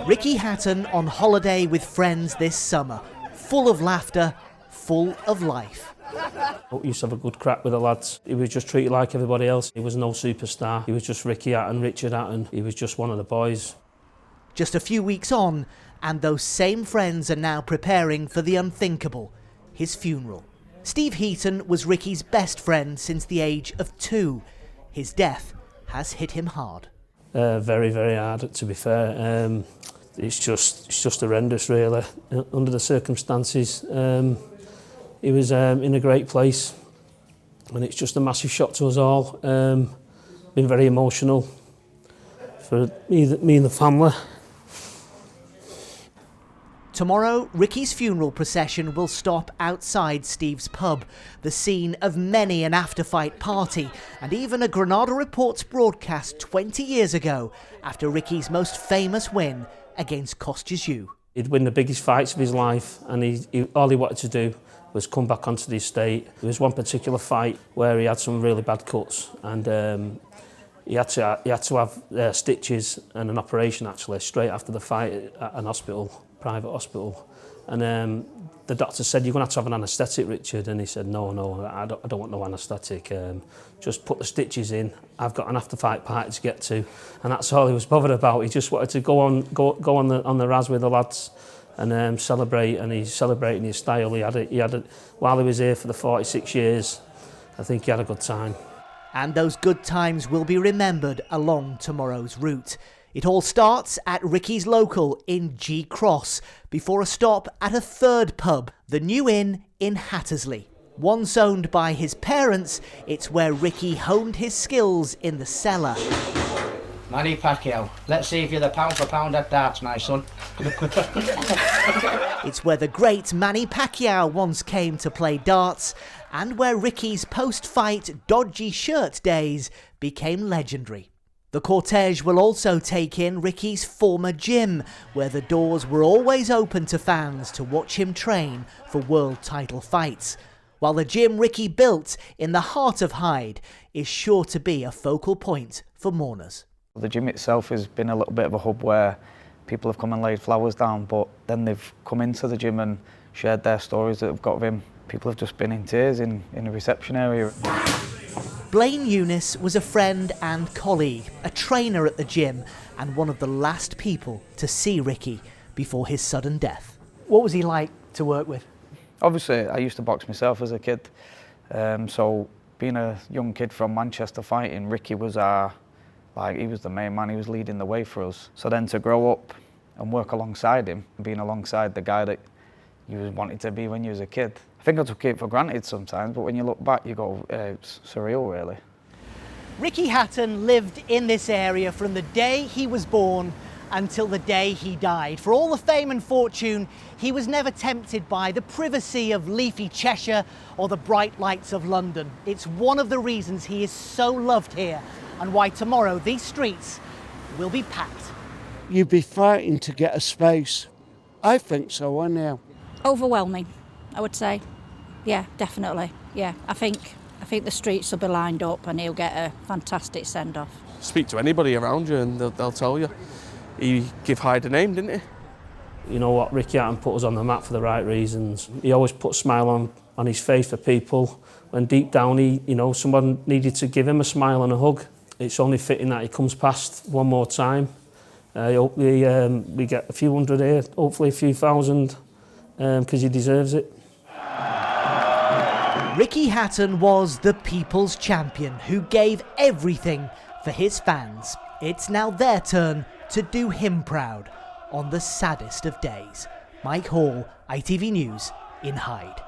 Ricky Hatton on holiday with friends this summer, full of laughter, full of life. We used to have a good crack with the lads. He was just treated like everybody else. He was no superstar. He was just Ricky Hatton, Richard Hatton. He was just one of the boys. Just a few weeks on, and those same friends are now preparing for the unthinkable, his funeral. Steve Hatton was Ricky's best friend since the age of 2. His death has hit him hard. Very, very hard, to be fair. It's just horrendous, really, under the circumstances. He was in a great place, and it's just a massive shock to us all. Been very emotional for me and the family. Tomorrow, Ricky's funeral procession will stop outside Steve's pub, the scene of many an after-fight party, and even a Granada Reports broadcast 20 years ago after Ricky's most famous win against Costajew. He'd win the biggest fights of his life, and all he wanted to do was come back onto the estate. There was one particular fight where he had some really bad cuts, and he had to have stitches and an operation actually straight after the fight at an hospital. Private hospital, and the doctor said, "You're going to have an anaesthetic, Richard," and he said, no, I don't want no anaesthetic, just put the stitches in. I've got an after-fight party to get to, and that's all he was bothered about. He just wanted to go on the Raz with the lads and celebrate, and he's celebrating his style. He had while he was here for the 46 years, I think he had a good time. And those good times will be remembered along tomorrow's route. It all starts at Ricky's local in G Cross, before a stop at a third pub, the New Inn in Hattersley. Once owned by his parents, it's where Ricky honed his skills in the cellar. Manny Pacquiao, let's see if you're the pound for pound at darts, my son. It's where the great Manny Pacquiao once came to play darts, and where Ricky's post-fight dodgy shirt days became legendary. The cortege will also take in Ricky's former gym, where the doors were always open to fans to watch him train for world title fights. While the gym Ricky built in the heart of Hyde is sure to be a focal point for mourners. The gym itself has been a little bit of a hub where people have come and laid flowers down, but then they've come into the gym and shared their stories that they've got of him. People have just been in tears in the reception area. Blaine Eunice was a friend and colleague, a trainer at the gym, and one of the last people to see Ricky before his sudden death. What was he like to work with? Obviously, I used to box myself as a kid, so being a young kid from Manchester fighting, Ricky was he was the main man. He was leading the way for us. So then to grow up and work alongside him, being alongside the guy that you wanted to be when you was a kid. I think I took it for granted sometimes, but when you look back, you go, it's surreal, really. Ricky Hatton lived in this area from the day he was born until the day he died. For all the fame and fortune, he was never tempted by the privacy of leafy Cheshire or the bright lights of London. It's one of the reasons he is so loved here, and why tomorrow these streets will be packed. You'd be fighting to get a space. I think so, anyhow. Overwhelming, I would say. Yeah, definitely. Yeah, I think the streets will be lined up and he'll get a fantastic send-off. Speak to anybody around you and they'll tell you. He gave Hyde a name, didn't he? You know what, Ricky Hatton put us on the map for the right reasons. He always put a smile on his face for people, when deep down someone needed to give him a smile and a hug. It's only fitting that he comes past one more time. Hopefully we get a few hundred here, hopefully a few thousand, because he deserves it. Ricky Hatton was the people's champion who gave everything for his fans. It's now their turn to do him proud on the saddest of days. Mike Hall, ITV News in Hyde.